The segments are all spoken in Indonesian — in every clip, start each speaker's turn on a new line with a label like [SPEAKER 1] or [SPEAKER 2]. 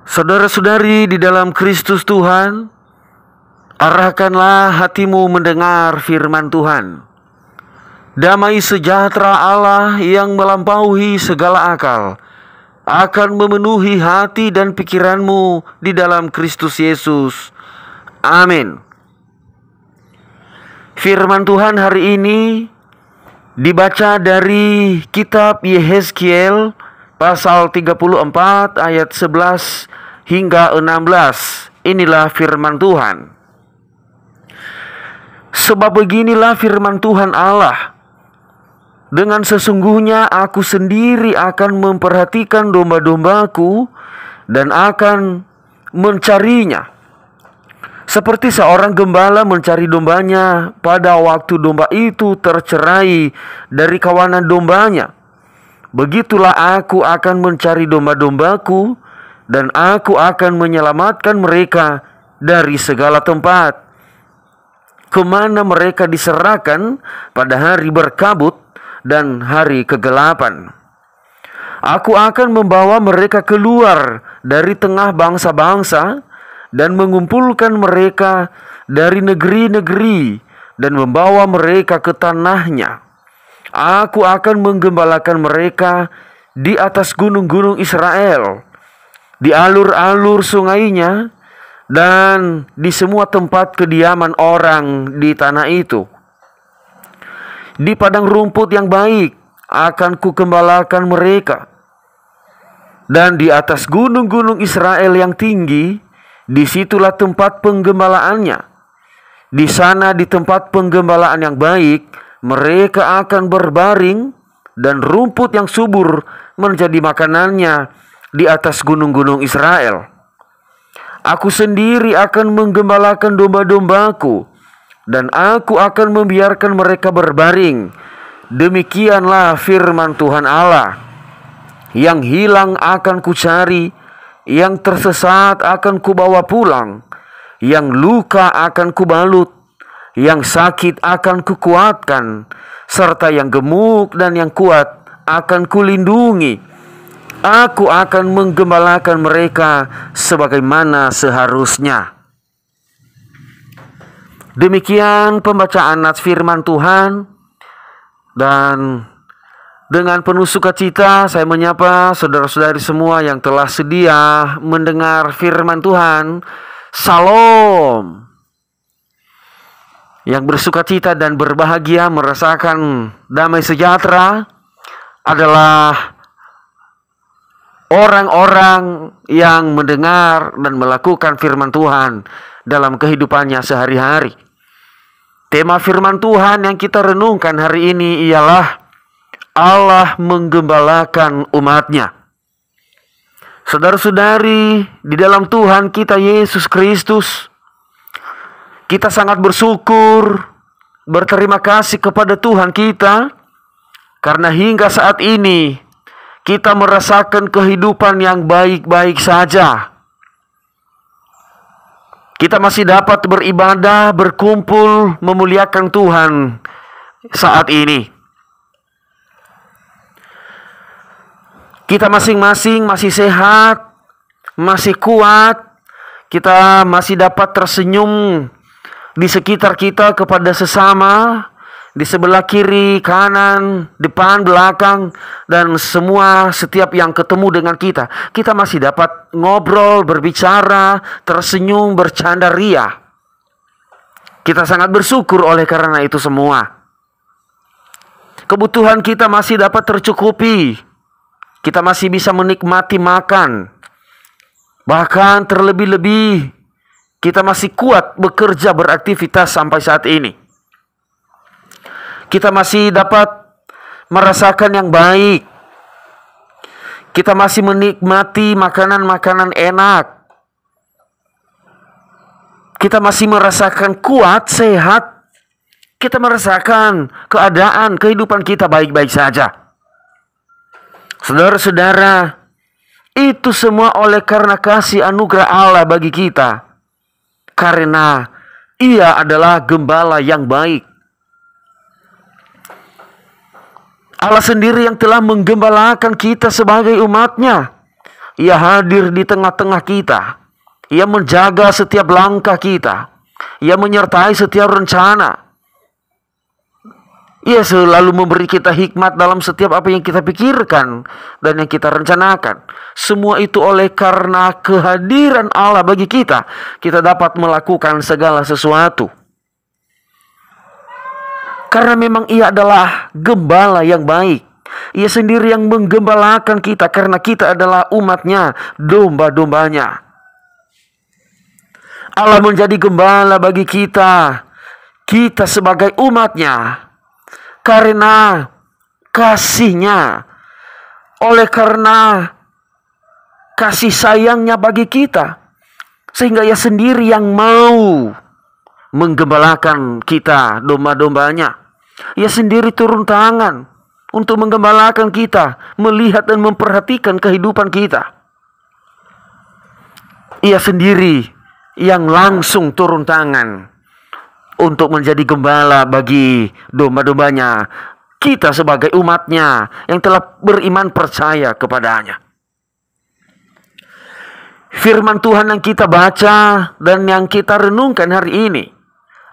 [SPEAKER 1] Saudara-saudari di dalam Kristus Tuhan, arahkanlah hatimu mendengar firman Tuhan. Damai sejahtera Allah yang melampaui segala akal akan memenuhi hati dan pikiranmu di dalam Kristus Yesus. Amin. Firman Tuhan hari ini dibaca dari kitab Yehezkiel pasal 34 ayat 11 hingga 16. Inilah firman Tuhan. Sebab beginilah firman Tuhan Allah, dengan sesungguhnya aku sendiri akan memperhatikan domba-dombaku dan akan mencarinya, seperti seorang gembala mencari dombanya pada waktu domba itu tercerai dari kawanan dombanya. Begitulah aku akan mencari domba-dombaku, dan aku akan menyelamatkan mereka dari segala tempat kemana mereka diserahkan pada hari berkabut dan hari kegelapan. Aku akan membawa mereka keluar dari tengah bangsa-bangsa dan mengumpulkan mereka dari negeri-negeri dan membawa mereka ke tanahnya. Aku akan menggembalakan mereka di atas gunung-gunung Israel, di alur-alur sungainya, dan di semua tempat kediaman orang di tanah itu. Di padang rumput yang baik akan kugembalakan mereka, dan di atas gunung-gunung Israel yang tinggi, disitulah tempat penggembalaannya. Di sana, di tempat penggembalaan yang baik, mereka akan berbaring, dan rumput yang subur menjadi makanannya di atas gunung-gunung Israel. Aku sendiri akan menggembalakan domba-dombaku, dan aku akan membiarkan mereka berbaring. Demikianlah firman Tuhan Allah. Yang hilang akan kucari, yang tersesat akan kubawa pulang, yang luka akan kubalut, yang sakit akan kukuatkan, serta yang gemuk dan yang kuat akan kulindungi. Aku akan menggembalakan mereka sebagaimana seharusnya. Demikian pembacaan nats firman Tuhan, dan dengan penuh sukacita saya menyapa saudara-saudari semua yang telah sedia mendengar firman Tuhan. Salam. Yang bersukacita dan berbahagia merasakan damai sejahtera adalah orang-orang yang mendengar dan melakukan firman Tuhan dalam kehidupannya sehari-hari. Tema firman Tuhan yang kita renungkan hari ini ialah Allah menggembalakan umatnya. Saudara-saudari di dalam Tuhan kita Yesus Kristus, kita sangat bersyukur, berterima kasih kepada Tuhan kita, karena hingga saat ini kita merasakan kehidupan yang baik-baik saja. Kita masih dapat beribadah, berkumpul, memuliakan Tuhan saat ini. Kita masing-masing masih sehat, masih kuat. Kita masih dapat tersenyum di sekitar kita kepada sesama, di sebelah kiri, kanan, depan, belakang, dan semua setiap yang ketemu dengan kita. Kita masih dapat ngobrol, berbicara, tersenyum, bercanda ria. Kita sangat bersyukur oleh karena itu semua. Kebutuhan kita masih dapat tercukupi. Kita masih bisa menikmati makan. Bahkan terlebih-lebih, kita masih kuat bekerja, beraktivitas sampai saat ini. Kita masih dapat merasakan yang baik. Kita masih menikmati makanan-makanan enak. Kita masih merasakan kuat, sehat. Kita merasakan keadaan, kehidupan kita baik-baik saja. Saudara-saudara, itu semua oleh karena kasih anugerah Allah bagi kita. Karena Ia adalah gembala yang baik. Allah sendiri yang telah menggembalakan kita sebagai umatnya. Ia hadir di tengah-tengah kita. Ia menjaga setiap langkah kita. Ia menyertai setiap rencana. Ia selalu memberi kita hikmat dalam setiap apa yang kita pikirkan dan yang kita rencanakan. Semua itu oleh karena kehadiran Allah bagi kita. Kita dapat melakukan segala sesuatu. Karena memang Ia adalah gembala yang baik. Ia sendiri yang menggembalakan kita karena kita adalah umat-Nya, domba-dombanya. Allah menjadi gembala bagi kita. Kita sebagai umat-Nya. Karena kasih-Nya, oleh karena kasih sayang-Nya bagi kita, sehingga Ia sendiri yang mau menggembalakan kita, domba-dombanya. Ia sendiri turun tangan untuk menggembalakan kita, melihat dan memperhatikan kehidupan kita. Ia sendiri yang langsung turun tangan untuk menjadi gembala bagi domba-dombanya. Kita sebagai umat-Nya yang telah beriman percaya kepadanya. Firman Tuhan yang kita baca dan yang kita renungkan hari ini,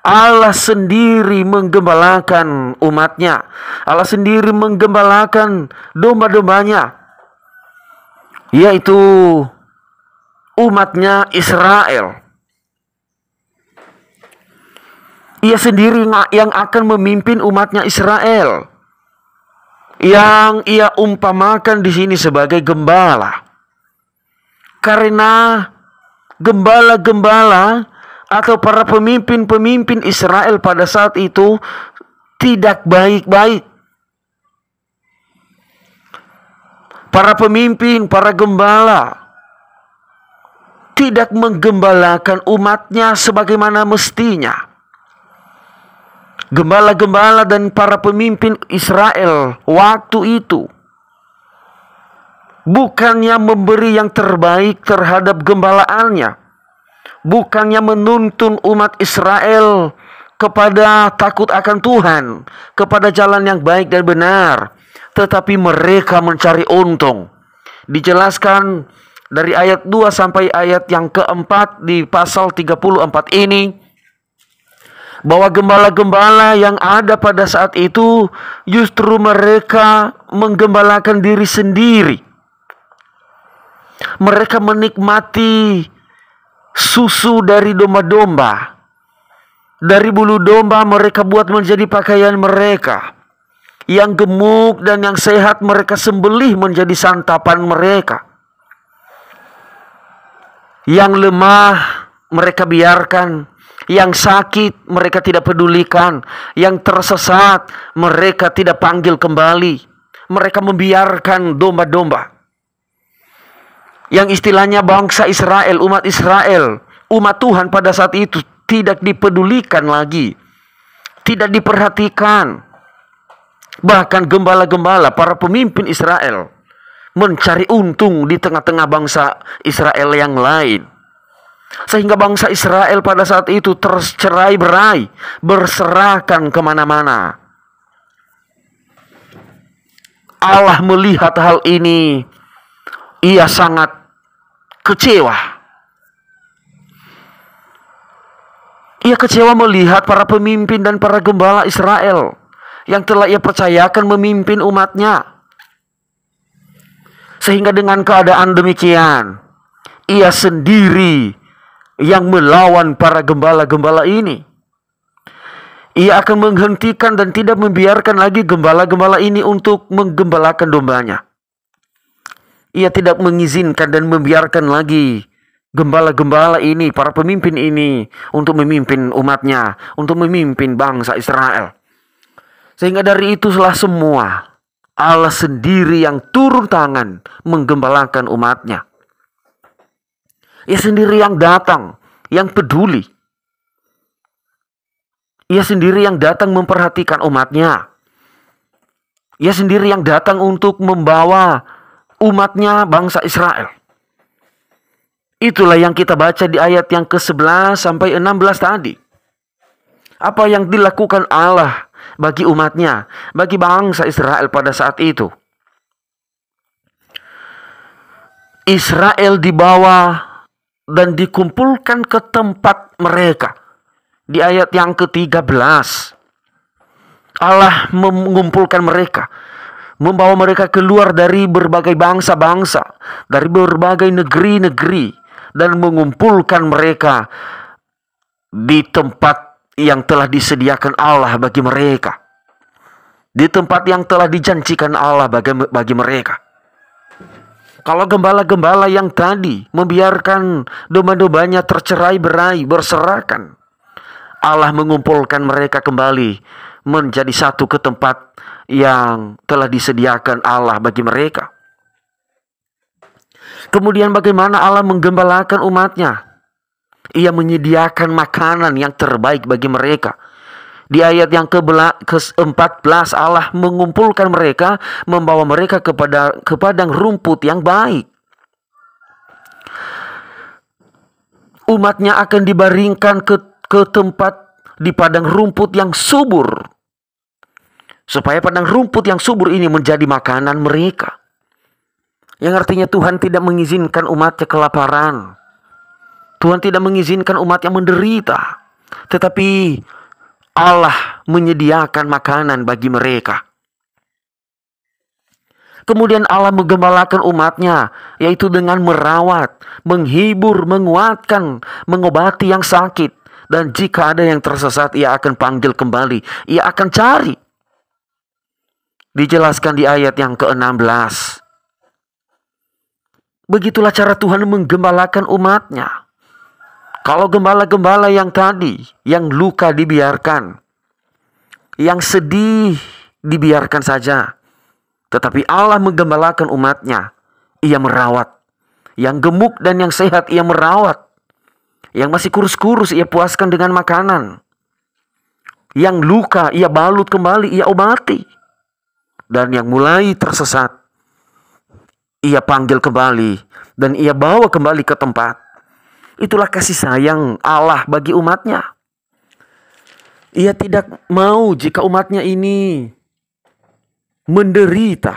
[SPEAKER 1] Allah sendiri menggembalakan umat-Nya. Allah sendiri menggembalakan domba-dombanya, yaitu umat-Nya Israel. Ia sendiri yang akan memimpin umat-Nya Israel, yang Ia umpamakan di sini sebagai gembala. Karena gembala-gembala atau para pemimpin-pemimpin Israel pada saat itu tidak baik-baik. Para pemimpin, para gembala tidak menggembalakan umat-Nya sebagaimana mestinya. Gembala-gembala dan para pemimpin Israel waktu itu bukannya memberi yang terbaik terhadap gembalaannya, bukannya menuntun umat Israel kepada takut akan Tuhan, kepada jalan yang baik dan benar, tetapi mereka mencari untung. Dijelaskan dari ayat 2 sampai ayat yang keempat di pasal 34 ini, bahwa gembala-gembala yang ada pada saat itu justru mereka menggembalakan diri sendiri. Mereka menikmati susu dari domba-domba. Dari bulu domba mereka buat menjadi pakaian mereka. Yang gemuk dan yang sehat mereka sembelih menjadi santapan mereka. Yang lemah mereka biarkan. Yang sakit mereka tidak pedulikan. Yang tersesat mereka tidak panggil kembali. Mereka membiarkan domba-domba. Yang istilahnya bangsa Israel, umat Tuhan pada saat itu tidak dipedulikan lagi. Tidak diperhatikan. Bahkan gembala-gembala, para pemimpin Israel mencari untung di tengah-tengah bangsa Israel yang lain. Sehingga bangsa Israel pada saat itu tercerai-berai, berserakan kemana-mana. Allah melihat hal ini, Ia sangat kecewa. Ia kecewa melihat para pemimpin dan para gembala Israel yang telah Ia percayakan memimpin umat-Nya. Sehingga dengan keadaan demikian, Ia sendiri yang melawan para gembala-gembala ini. Ia akan menghentikan dan tidak membiarkan lagi gembala-gembala ini untuk menggembalakan dombanya. Ia tidak mengizinkan dan membiarkan lagi gembala-gembala ini, para pemimpin ini, untuk memimpin umat-Nya, untuk memimpin bangsa Israel. Sehingga dari itulah semua, Allah sendiri yang turun tangan menggembalakan umat-Nya. Ia sendiri yang datang, yang peduli. Ia sendiri yang datang memperhatikan umat-Nya. Ia sendiri yang datang untuk membawa umat-Nya, bangsa Israel. Itulah yang kita baca di ayat yang ke-11 sampai 16 tadi. Apa yang dilakukan Allah bagi umat-Nya, bagi bangsa Israel pada saat itu. Israel dibawa dan dikumpulkan ke tempat mereka. Di ayat yang ke-13, Allah mengumpulkan mereka, membawa mereka keluar dari berbagai bangsa-bangsa, dari berbagai negeri-negeri, dan mengumpulkan mereka di tempat yang telah disediakan Allah bagi mereka, di tempat yang telah dijanjikan Allah bagi mereka. Kalau gembala-gembala yang tadi membiarkan domba-dombanya tercerai-berai, berserakan, Allah mengumpulkan mereka kembali menjadi satu ke tempat yang telah disediakan Allah bagi mereka. Kemudian bagaimana Allah menggembalakan umatnya? Ia menyediakan makanan yang terbaik bagi mereka. Di ayat yang ke-14 Allah mengumpulkan mereka, membawa mereka ke padang rumput yang baik. Umatnya akan dibaringkan ke tempat di padang rumput yang subur, supaya padang rumput yang subur ini menjadi makanan mereka. Yang artinya Tuhan tidak mengizinkan umatnya kelaparan. Tuhan tidak mengizinkan umatnya menderita. Tetapi Allah menyediakan makanan bagi mereka. Kemudian Allah menggembalakan umatnya, yaitu dengan merawat, menghibur, menguatkan, mengobati yang sakit. Dan jika ada yang tersesat, ia akan panggil kembali, ia akan cari. Dijelaskan di ayat yang ke-16. Begitulah cara Tuhan menggembalakan umatnya. Kalau gembala-gembala yang tadi, yang luka dibiarkan, yang sedih dibiarkan saja. Tetapi Allah menggembalakan umatnya. Ia merawat. Yang gemuk dan yang sehat ia merawat. Yang masih kurus-kurus ia puaskan dengan makanan. Yang luka ia balut kembali, ia obati. Dan yang mulai tersesat, ia panggil kembali dan ia bawa kembali ke tempat. Itulah kasih sayang Allah bagi umatnya. Ia tidak mau jika umatnya ini menderita.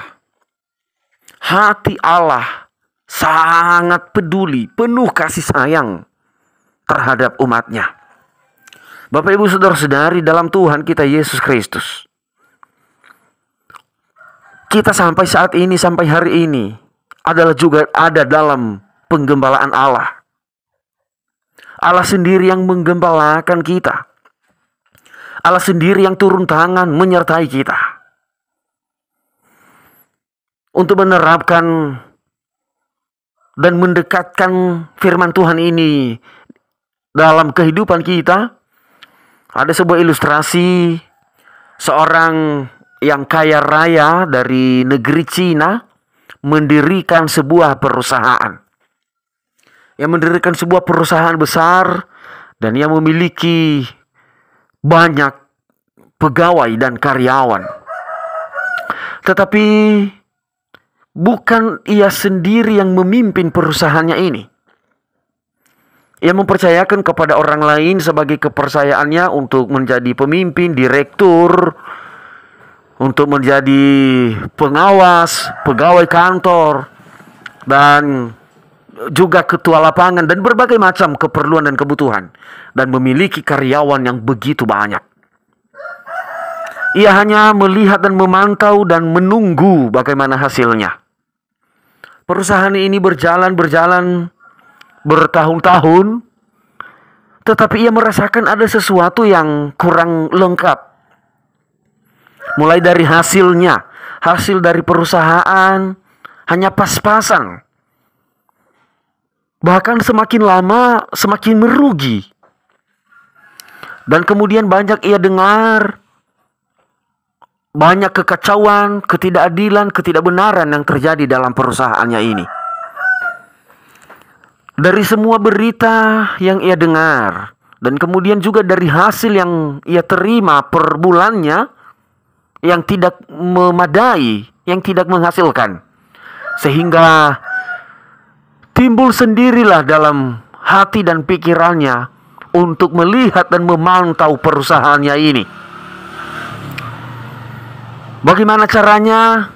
[SPEAKER 1] Hati Allah sangat peduli, penuh kasih sayang terhadap umatnya. Bapak, Ibu, saudara-saudari dalam Tuhan kita Yesus Kristus, kita sampai saat ini, sampai hari ini adalah juga ada dalam penggembalaan Allah. Allah sendiri yang menggembalakan kita. Allah sendiri yang turun tangan menyertai kita. Untuk menerapkan dan mendekatkan firman Tuhan ini dalam kehidupan kita, ada sebuah ilustrasi seorang yang kaya raya dari negeri Cina mendirikan sebuah perusahaan. Yang mendirikan sebuah perusahaan besar dan yang memiliki banyak pegawai dan karyawan. Tetapi bukan ia sendiri yang memimpin perusahaannya ini. Ia mempercayakan kepada orang lain sebagai kepercayaannya untuk menjadi pemimpin, direktur, untuk menjadi pengawas, pegawai kantor, dan juga ketua lapangan dan berbagai macam keperluan dan kebutuhan, dan memiliki karyawan yang begitu banyak. Ia hanya melihat dan memantau dan menunggu bagaimana hasilnya. Perusahaan ini berjalan bertahun-tahun, tetapi ia merasakan ada sesuatu yang kurang lengkap. Mulai dari hasil dari perusahaan hanya pas-pasan. Bahkan semakin lama semakin merugi. Dan kemudian banyak ia dengar, banyak kekacauan, ketidakadilan, ketidakbenaran yang terjadi dalam perusahaannya ini. Dari semua berita yang ia dengar, dan kemudian juga dari hasil yang ia terima per bulannya, yang tidak memadai, yang tidak menghasilkan. Sehingga timbul sendirilah dalam hati dan pikirannya untuk melihat dan memantau perusahaannya ini. Bagaimana caranya?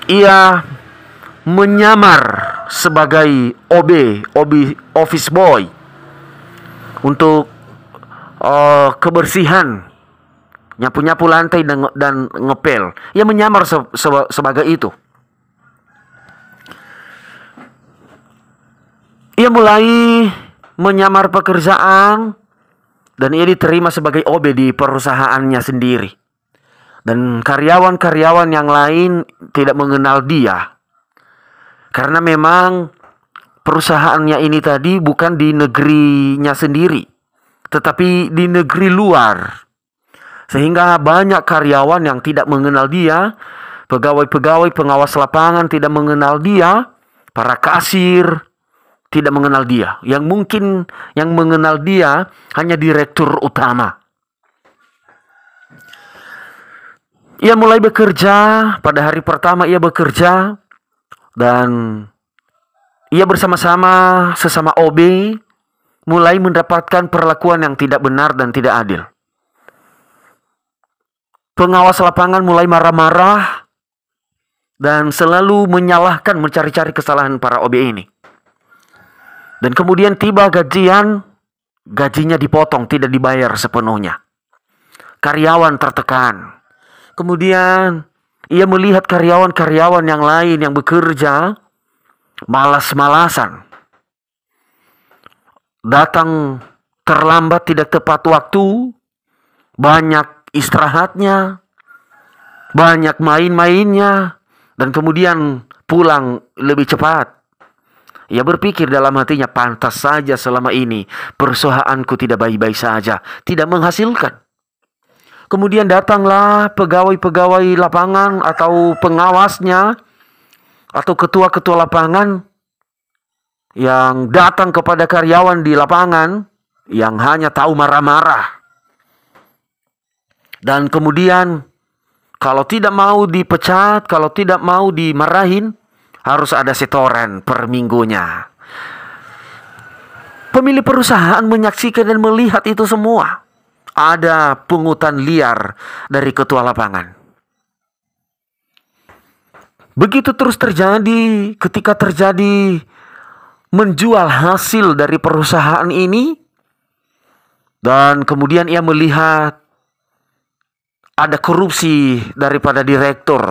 [SPEAKER 1] Ia menyamar sebagai office boy untuk kebersihan, nyapu-nyapu lantai dan ngepel. Ia menyamar sebagai itu. Ia mulai menyamar pekerjaan dan ia diterima sebagai OB di perusahaannya sendiri. Dan karyawan-karyawan yang lain tidak mengenal dia. Karena memang perusahaannya ini tadi bukan di negerinya sendiri, tetapi di negeri luar. Sehingga banyak karyawan yang tidak mengenal dia, pegawai-pegawai pengawas lapangan tidak mengenal dia, para kasir tidak mengenal dia. Yang mungkin yang mengenal dia hanya direktur utama. Ia mulai bekerja, pada hari pertama ia bekerja, dan ia bersama-sama sesama OB mulai mendapatkan perlakuan yang tidak benar dan tidak adil. Pengawas lapangan mulai marah-marah dan selalu menyalahkan, mencari-cari kesalahan para OB ini. Dan kemudian tiba gajinya dipotong, tidak dibayar sepenuhnya. Karyawan tertekan. Kemudian ia melihat karyawan-karyawan yang lain yang bekerja malas-malasan, datang terlambat, tidak tepat waktu, banyak istirahatnya, banyak main-mainnya, dan kemudian pulang lebih cepat. Ia berpikir dalam hatinya, pantas saja selama ini perusahaanku tidak baik-baik saja, tidak menghasilkan. Kemudian datanglah pegawai-pegawai lapangan atau pengawasnya atau ketua-ketua lapangan yang datang kepada karyawan di lapangan yang hanya tahu marah-marah. Dan kemudian kalau tidak mau dipecat, kalau tidak mau dimarahin, harus ada setoran per minggunya. Pemilik perusahaan menyaksikan dan melihat itu semua. Ada pungutan liar dari ketua lapangan. Begitu terus terjadi. Ketika terjadi menjual hasil dari perusahaan ini, dan kemudian ia melihat ada korupsi daripada direktur,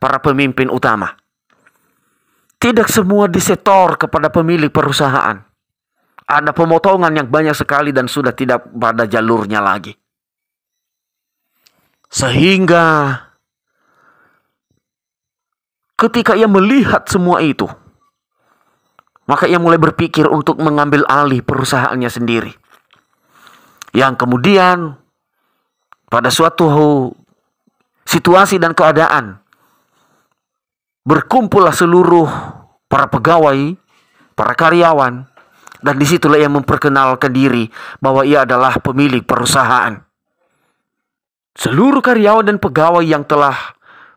[SPEAKER 1] para pemimpin utama. Tidak semua disetor kepada pemilik perusahaan. Ada pemotongan yang banyak sekali dan sudah tidak pada jalurnya lagi. Sehingga ketika ia melihat semua itu, maka ia mulai berpikir untuk mengambil alih perusahaannya sendiri. Yang kemudian pada suatu situasi dan keadaan, berkumpullah seluruh para pegawai, para karyawan, dan disitulah ia memperkenalkan diri bahwa ia adalah pemilik perusahaan. Seluruh karyawan dan pegawai yang telah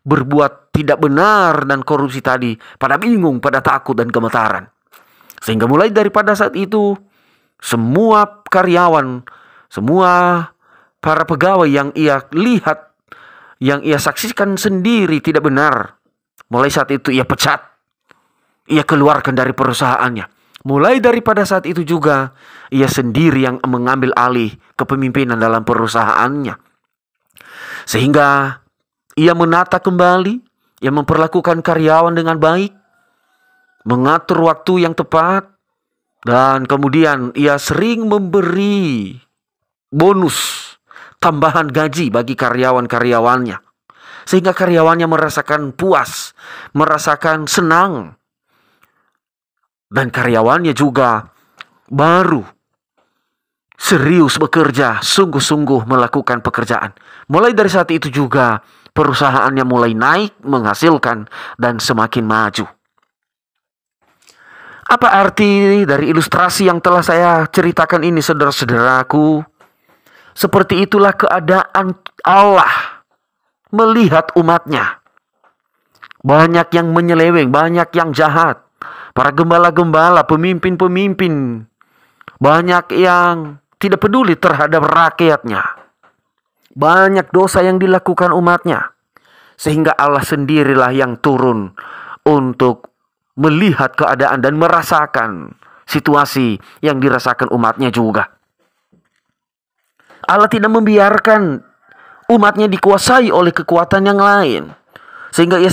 [SPEAKER 1] berbuat tidak benar dan korupsi tadi pada bingung, pada takut dan gemetaran. Sehingga mulai daripada saat itu, semua karyawan, semua para pegawai yang ia lihat, yang ia saksikan sendiri tidak benar, mulai saat itu ia pecat, ia keluarkan dari perusahaannya. Mulai daripada saat itu juga, ia sendiri yang mengambil alih kepemimpinan dalam perusahaannya. Sehingga ia menata kembali, ia memperlakukan karyawan dengan baik, mengatur waktu yang tepat, dan kemudian ia sering memberi bonus, tambahan gaji bagi karyawan-karyawannya. Sehingga karyawannya merasakan puas, merasakan senang. Dan karyawannya juga baru serius bekerja, sungguh-sungguh melakukan pekerjaan. Mulai dari saat itu juga perusahaannya mulai naik, menghasilkan, dan semakin maju. Apa arti dari ilustrasi yang telah saya ceritakan ini, saudara-saudaraku? Seperti itulah keadaan Allah melihat umatnya. Banyak yang menyeleweng, banyak yang jahat. Para gembala-gembala, pemimpin-pemimpin, banyak yang tidak peduli terhadap rakyatnya. Banyak dosa yang dilakukan umatnya. Sehingga Allah sendirilah yang turun untuk melihat keadaan dan merasakan situasi yang dirasakan umatnya juga. Allah tidak membiarkan umatnya dikuasai oleh kekuatan yang lain, sehingga ia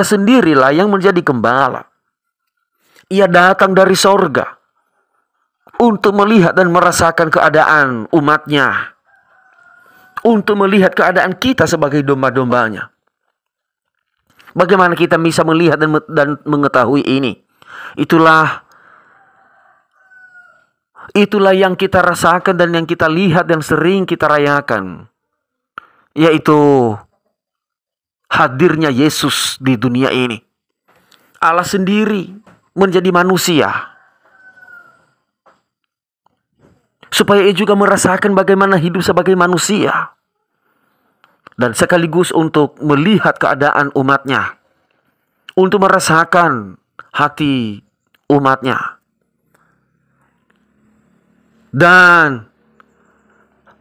[SPEAKER 1] sendirilah yang menjadi gembala. Ia datang dari sorga untuk melihat dan merasakan keadaan umatnya, untuk melihat keadaan kita sebagai domba-dombanya. Bagaimana kita bisa melihat dan mengetahui ini? Itulah yang kita rasakan dan yang kita lihat dan sering kita rayakan, yaitu hadirnya Yesus di dunia ini. Allah sendiri menjadi manusia, supaya ia juga merasakan bagaimana hidup sebagai manusia, dan sekaligus untuk melihat keadaan umatnya, untuk merasakan hati umatnya. Dan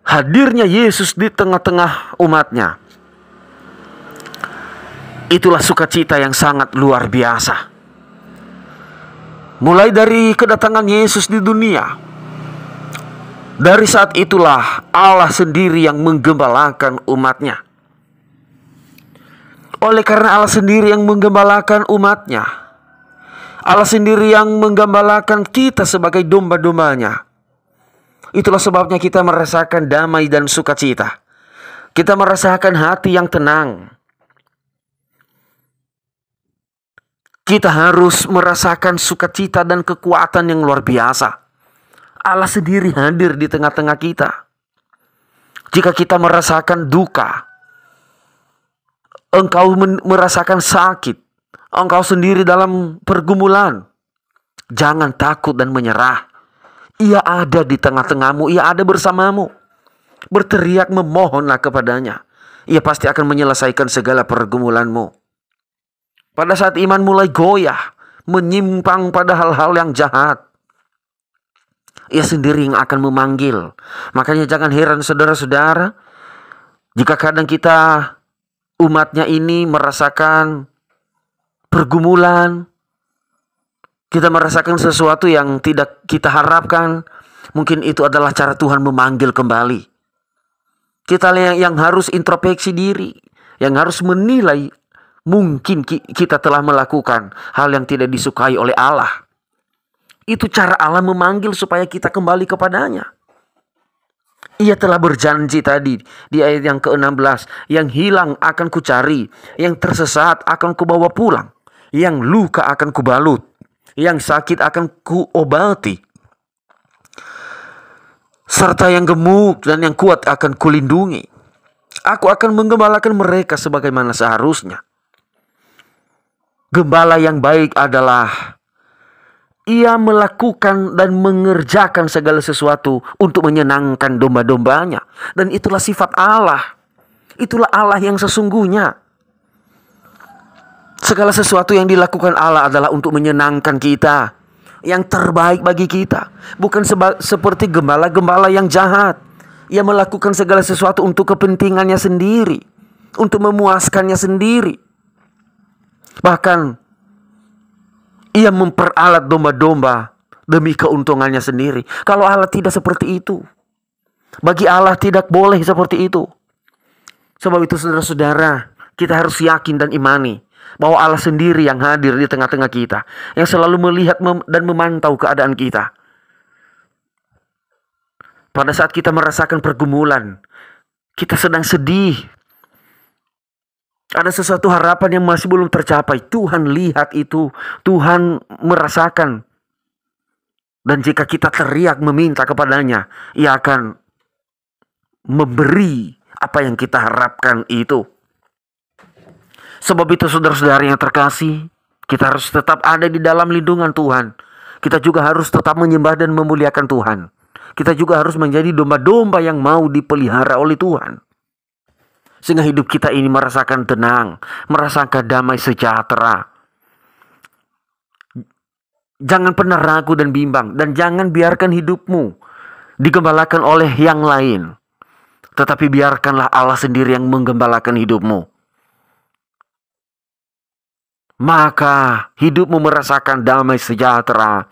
[SPEAKER 1] hadirnya Yesus di tengah-tengah umatnya, itulah sukacita yang sangat luar biasa. Mulai dari kedatangan Yesus di dunia, dari saat itulah Allah sendiri yang menggembalakan umatnya. Oleh karena Allah sendiri yang menggembalakan umatnya, Allah sendiri yang menggembalakan kita sebagai domba-dombanya, itulah sebabnya kita merasakan damai dan sukacita. Kita merasakan hati yang tenang. Kita harus merasakan sukacita dan kekuatan yang luar biasa. Allah sendiri hadir di tengah-tengah kita. Jika kita merasakan duka, engkau merasakan sakit, engkau sendiri dalam pergumulan, jangan takut dan menyerah. Ia ada di tengah-tengahmu, ia ada bersamamu. Berteriak, memohonlah kepadanya. Ia pasti akan menyelesaikan segala pergumulanmu. Pada saat iman mulai goyah, menyimpang pada hal-hal yang jahat, ia sendiri yang akan memanggil. Makanya jangan heran saudara-saudara, jika kadang kita umatnya ini merasakan pergumulan, kita merasakan sesuatu yang tidak kita harapkan, mungkin itu adalah cara Tuhan memanggil kembali. Kita yang harus introspeksi diri, yang harus menilai, mungkin kita telah melakukan hal yang tidak disukai oleh Allah. Itu cara Allah memanggil supaya kita kembali kepadanya. Ia telah berjanji tadi di ayat yang ke-16, yang hilang akan kucari, yang tersesat akan kubawa pulang, yang luka akan kubalut, yang sakit akan kuobati, serta yang gemuk dan yang kuat akan kulindungi. Aku akan menggembalakan mereka sebagaimana seharusnya. Gembala yang baik adalah ia melakukan dan mengerjakan segala sesuatu untuk menyenangkan domba-dombanya. Dan itulah sifat Allah. Itulah Allah yang sesungguhnya. Segala sesuatu yang dilakukan Allah adalah untuk menyenangkan kita, yang terbaik bagi kita. Bukan seperti gembala-gembala yang jahat. Ia melakukan segala sesuatu untuk kepentingannya sendiri, untuk memuaskannya sendiri. Bahkan ia memperalat domba-domba demi keuntungannya sendiri. Kalau Allah tidak seperti itu. Bagi Allah tidak boleh seperti itu. Sebab itu saudara-saudara, kita harus yakin dan imani bahwa Allah sendiri yang hadir di tengah-tengah kita, yang selalu melihat dan memantau keadaan kita. Pada saat kita merasakan pergumulan, kita sedang sedih, ada sesuatu harapan yang masih belum tercapai, Tuhan lihat itu, Tuhan merasakan. Dan jika kita teriak meminta kepadanya, Ia akan memberi apa yang kita harapkan itu. Sebab itu saudara-saudara yang terkasih, kita harus tetap ada di dalam lindungan Tuhan. Kita juga harus tetap menyembah dan memuliakan Tuhan. Kita juga harus menjadi domba-domba yang mau dipelihara oleh Tuhan. Sehingga hidup kita ini merasakan tenang, merasakan damai sejahtera. Jangan pernah ragu dan bimbang, dan jangan biarkan hidupmu digembalakan oleh yang lain. Tetapi biarkanlah Allah sendiri yang menggembalakan hidupmu. maka hidupmu merasakan damai sejahtera,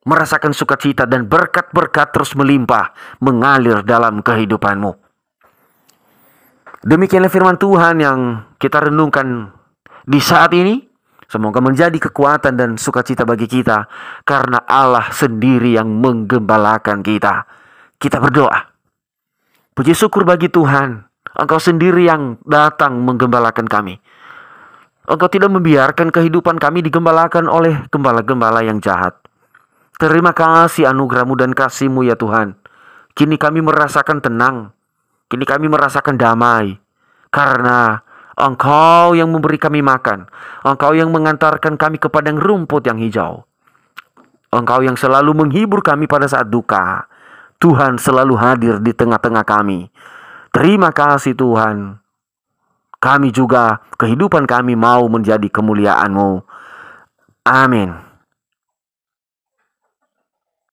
[SPEAKER 1] merasakan sukacita, dan berkat-berkat terus melimpah mengalir dalam kehidupanmu. Demikianlah firman Tuhan yang kita renungkan di saat ini. Semoga menjadi kekuatan dan sukacita bagi kita, karena Allah sendiri yang menggembalakan kita. Kita berdoa. Puji syukur bagi Tuhan, Engkau sendiri yang datang menggembalakan kami. Engkau tidak membiarkan kehidupan kami digembalakan oleh gembala-gembala yang jahat. Terima kasih anugerah-Mu dan kasih-Mu ya Tuhan. Kini kami merasakan tenang. Kini kami merasakan damai. Karena Engkau yang memberi kami makan. Engkau yang mengantarkan kami ke padang rumput yang hijau. Engkau yang selalu menghibur kami pada saat duka. Tuhan selalu hadir di tengah-tengah kami. Terima kasih Tuhan. Kami juga, kehidupan kami mau menjadi kemuliaan-Mu. Amin.